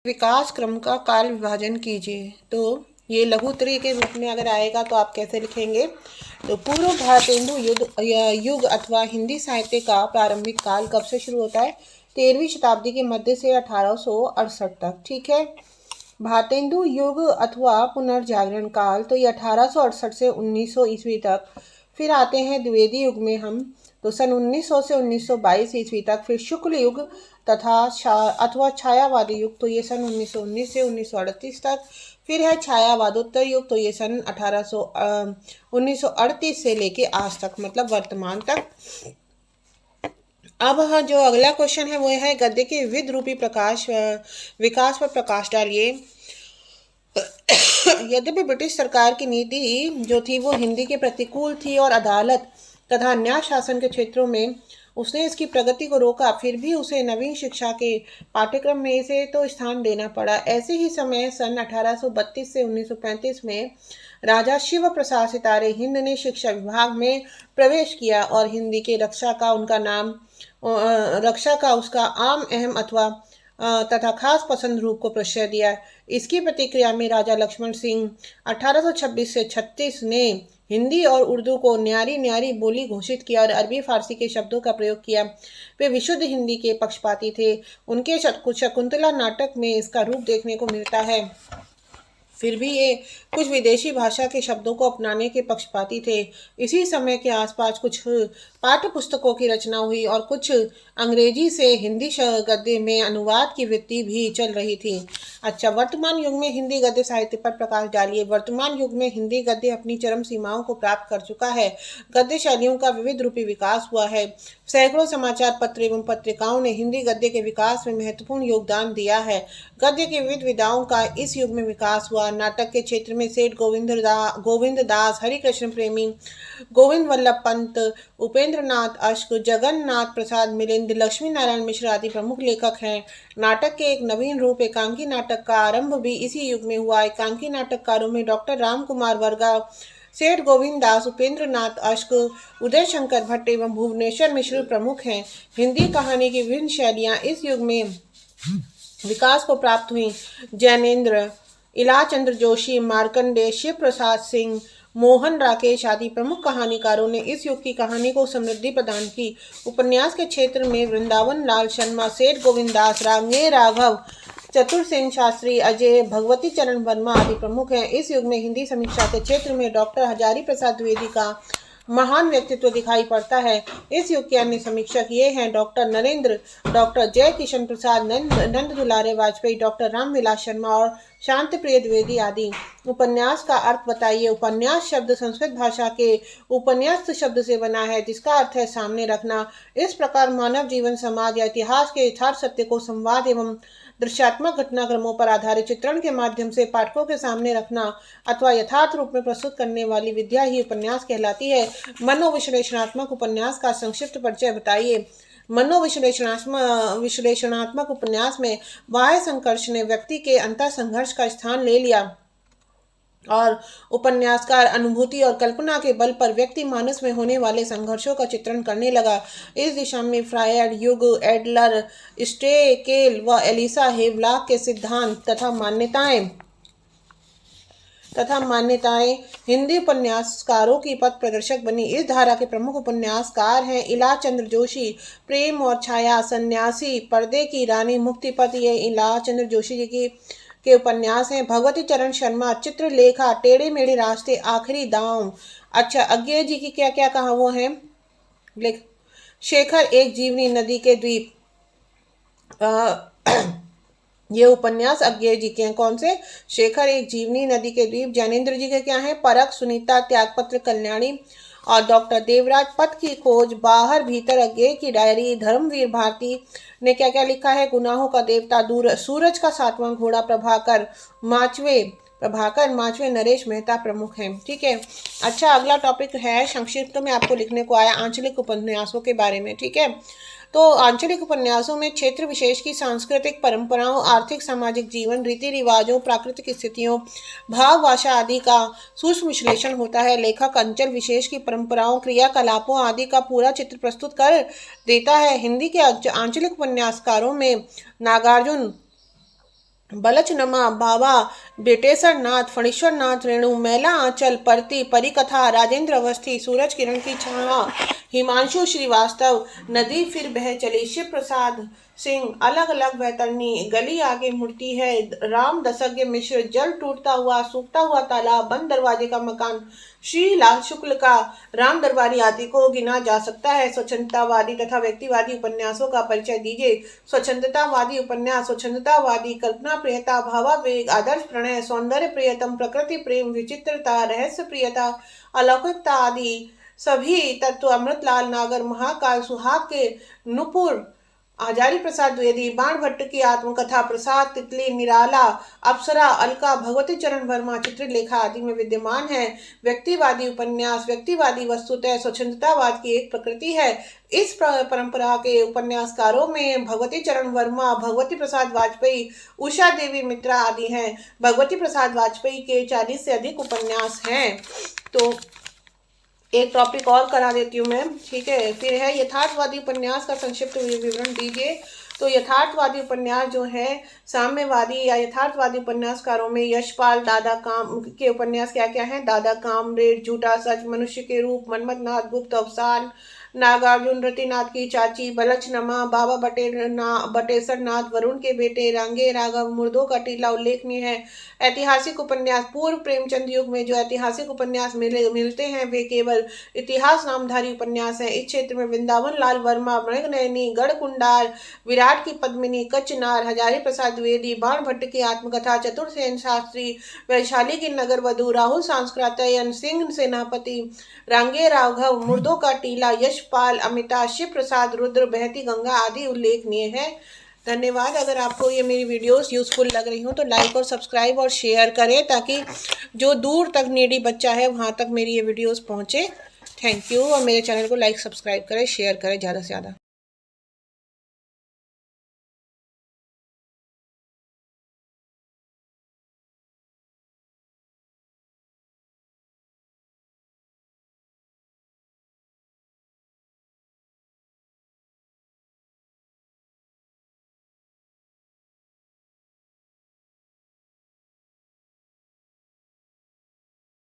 विकास क्रम का काल विभाजन कीजिए। तो ये लघु उत्तरीय के रूप में अगर आएगा तो आप कैसे लिखेंगे? तो पूर्व भारतेंदु युग अथवा हिंदी साहित्य का प्रारंभिक काल कब से शुरू होता है? 13वीं शताब्दी के मध्य से 1868 तक। ठीक है। भारतेंदु युग अथवा पुनर्जागरण काल, तो ये 1868 से 1900 ईस्वी तक। फिर आते हैं द्विवेदी युग में हम, तो सन 1900 से 1922 ईस्वी तक। फिर शुक्ल युग तथा अथवा छायावादी युग, तो ये सन 1919 से 1938 तक। फिर है छायावादोत्तर युग, तो ये सन 1938 से लेके आज तक, मतलब वर्तमान तक। अब हाँ, जो अगला क्वेश्चन है वो है गद्य के विविध रूपी विकास पर प्रकाश डालिए। यद्यपि ब्रिटिश सरकार की नीति जो थी वो हिंदी के प्रतिकूल थी और अदालत तथा न्याय शासन के क्षेत्रों में उसने इसकी प्रगति को रोका, फिर भी उसे नवीन शिक्षा के पाठ्यक्रम में इसे तो स्थान देना पड़ा। ऐसे ही समय सन 1832 से 1935 में राजा शिव प्रसाद सितारे हिंद ने शिक्षा विभाग में प्रवेश किया और हिंदी के रक्षा का उसका आम अहम अथवा तथा खास पसंद रूप को प्रश्रय दिया। इसकी प्रतिक्रिया में राजा लक्ष्मण सिंह 1826 से 36 ने हिंदी और उर्दू को न्यारी न्यारी बोली घोषित किया और अरबी फारसी के शब्दों का प्रयोग किया। वे विशुद्ध हिंदी के पक्षपाती थे। उनके शकुंतला नाटक में इसका रूप देखने को मिलता है। फिर भी ये कुछ विदेशी भाषा के शब्दों को अपनाने के पक्षपाती थे। इसी समय के आसपास कुछ पाठ्य पुस्तकों की रचना हुई और कुछ अंग्रेजी से हिंदी गद्य में अनुवाद की वृत्ति भी चल रही थी। अच्छा, वर्तमान युग में हिंदी गद्य साहित्य पर प्रकाश डालिए। वर्तमान युग में हिंदी गद्य अपनी चरम सीमाओं को प्राप्त कर चुका है। गद्य शैलियों का विविध रूपी विकास हुआ है। सैकड़ों समाचार पत्र एवं पत्रिकाओं ने हिंदी गद्य के विकास में महत्वपूर्ण योगदान दिया है। गद्य की विविध विधाओं का इस युग में विकास हुआ। नाटक के क्षेत्र में सेठ गोविंद दास, हरिकृष्ण प्रेमी, गोविंद वल्लभ पंत, उपेंद्र नाथ अश्क, जगन्नाथ प्रसाद मिलिंद, लक्ष्मी नारायण मिश्र आदि प्रमुख लेखक हैं। नाटक के एक नवीन रूप एकांकी नाटक का आरंभ भी इसी युग में हुआ। एकांकी नाटककारों में डॉक्टर राम कुमार वर्गा, सेठ गोविंद दास, उपेंद्र नाथ अश्क, उदय शंकर भट्ट एवं भुवनेश्वर मिश्र प्रमुख हैं। हिंदी कहानी की विभिन्न शैलियां इस युग में विकास को प्राप्त हुई। जैनेन्द्र, इलाचंद्र जोशी, मार्कंडेय, शिव प्रसाद सिंह, मोहन राकेश आदि प्रमुख कहानीकारों ने इस युग की कहानी को समृद्धि प्रदान की। उपन्यास के क्षेत्र में वृंदावन लाल शर्मा, सेठ गोविंद दास, रांगे राघव, चतुर सेन शास्त्री, अजय, भगवती चरण वर्मा आदि प्रमुख हैं। इस युग में हिंदी समीक्षा के क्षेत्र में डॉक्टर हजारी प्रसाद द्विवेदी का महान व्यक्तित्व दिखाई पड़ता है। इस युग के अन्य समीक्षक ये हैं: डॉक्टर नरेंद्र, डॉक्टर जय किशन प्रसाद, नंद दुलारे वाजपेयी, डॉक्टर रामविलास शर्मा और शांति प्रिय द्विवेदी आदि। उपन्यास का अर्थ बताइए। उपन्यास शब्द संस्कृत भाषा के उपन्यास शब्द से बना है, जिसका अर्थ है सामने रखना। इस प्रकार मानव जीवन, समाज या इतिहास के यथार्थ सत्य को संवाद एवं दृश्यात्मक घटनाक्रमों पर आधारित चित्रण के माध्यम से पाठकों के सामने रखना अथवा यथार्थ रूप में प्रस्तुत करने वाली विद्या ही उपन्यास कहलाती है। मनोविश्लेषणात्मक उपन्यास का संक्षिप्त परिचय बताइए। विश्लेषणात्मक उपन्यास में बाह्य संघर्ष ने व्यक्ति के अंतर संघर्ष का स्थान ले लिया और उपन्यासकार अनुभूति और कल्पना के बल पर व्यक्ति मानस में होने वाले संघर्षों का चित्रण करने लगा। इस दिशा में फ्रायड, युग, एडलर, स्टेकेल व एलिसा हेवलॉक के सिद्धांत तथा मान्यताएं हिंदी उपन्यासकारों की पथ प्रदर्शक बनी। इस धारा के प्रमुख उपन्यासकार हैं इलाचंद्र जोशी। प्रेम और छाया, सन्यासी, पर्दे की रानी, मुक्तिपथ, ये इलाचंद्र जोशी जी के उपन्यास हैं। भगवती चरण शर्मा, चित्रलेखा, टेढ़े मेढ़े रास्ते, आखिरी दांव। अच्छा, अज्ञेय जी की क्या क्या कहा वो है? लिख। शेखर, एक जीवनी, नदी के द्वीप। ये उपन्यास अज्ञेय जी के हैं। कौन से? शेखर, एक जीवनी, नदी के द्वीप। ज्ञानेन्द्र जी के क्या है? परख, सुनीता, त्यागपत्र, कल्याणी। और डॉक्टर देवराज, पथ की खोज, बाहर भीतर, अज्ञेय की डायरी। धर्मवीर भारती ने क्या क्या लिखा है? गुनाहों का देवता, दूर, सूरज का सातवां घोड़ा। प्रभाकर माचवे, नरेश मेहता प्रमुख हैं। ठीक है। अच्छा, अगला टॉपिक है, संक्षिप्त में आपको लिखने को आया, आंचलिक उपन्यासों के बारे में। ठीक है। तो आंचलिक उपन्यासों में क्षेत्र विशेष की सांस्कृतिक परंपराओं, आर्थिक सामाजिक जीवन, रीति रिवाजों, प्राकृतिक स्थितियों, भाव भाषा आदि का सूक्ष्म विश्लेषण होता है। लेखक अंचल विशेष की परंपराओं, क्रियाकलापों आदि का पूरा चित्र प्रस्तुत कर देता है। हिंदी के आंचलिक उपन्यासकारों में नागार्जुन, बलचनमा बाबा बेटेश्वर नाथ फणीश्वर नाथ रेणु मैला आंचल परती परिकथा राजेंद्र अवस्थी सूरज किरण की छाया हिमांशु श्रीवास्तव नदी फिर बह चली शिव प्रसाद सिंह अलग अलग वैतरणी गली आगे मुड़ती है राम दशज्ञ मिश्र जल टूटता हुआ सूखता हुआ तालाब बंद दरवाजे का मकान श्री लाल शुक्ल का राम दरबारी आदि को गिना जा सकता है। स्वच्छंदतावादी तथा व्यक्तिवादी उपन्यासों का परिचय दीजिए। स्वच्छंदतावादी उपन्यास स्वच्छंदतावादी कल्पना प्रियता भावावेग आदर्श प्रणय सौंदर्य प्रियतम प्रकृति प्रेम विचित्रता रहस्य प्रियता अलौकिकता आदि सभी तत्व अमृतलाल नागर महाकाल सुहाग के नुपुर आचार्य प्रसाद द्विवेदी बाण भट्ट की आत्मकथा प्रसाद तितली निराला अप्सरा अलका भगवती चरण वर्मा चित्रलेखा आदि में विद्यमान है। व्यक्तिवादी उपन्यास व्यक्तिवादी वस्तुतः स्वच्छंदतावाद की एक प्रकृति है। इस परंपरा के उपन्यासकारों में भगवती चरण वर्मा भगवती प्रसाद वाजपेयी उषा देवी मित्रा आदि हैं। भगवती प्रसाद वाजपेयी के 40 से अधिक उपन्यास हैं। तो एक टॉपिक और करा देती हूँ मैं, ठीक है। फिर है यथार्थवादी उपन्यास का संक्षिप्त विवरण दीजिए। तो यथार्थवादी उपन्यास जो है साम्यवादी या यथार्थवादी उपन्यासकारों में यशपाल दादा काम के उपन्यास क्या क्या हैं? दादा कामरेड झूठा सच मनुष्य के रूप मनमथनाथ गुप्त अवसान नागार्जुन रतिनाथ की चाची बलचनमा बाबा बटेश्वर नाथ वरुण के बेटे रांगे राघव मुर्दों का टीला उल्लेखनीय है। ऐतिहासिक उपन्यास पूर्व प्रेमचंद युग में जो ऐतिहासिक उपन्यास मिलते हैं वे केवल इतिहास नामधारी उपन्यास हैं। इस क्षेत्र में वृंदावन लाल वर्मा मृगनयनी गढ़कुंडार विराट की पद्मिनी कचनार हजारी प्रसाद द्विवेदी बाण भट्ट की आत्मकथा चतुर्सेन शास्त्री वैशाली की नगर वधु राहुल सांस्कृतयन सिंह सेनापति रांगे राघव मुर्दों का टीला यशपाल अमिता शिव प्रसाद रुद्र बहती गंगा आदि उल्लेखनीय है। धन्यवाद। अगर आपको ये मेरी वीडियोस यूज़फुल लग रही हो तो लाइक और सब्सक्राइब और शेयर करें ताकि जो दूर तक नीडी बच्चा है वहाँ तक मेरी ये वीडियोस पहुँचे। Thank you. और मेरे चैनल को लाइक सब्सक्राइब करें शेयर करें ज़्यादा से ज़्यादा।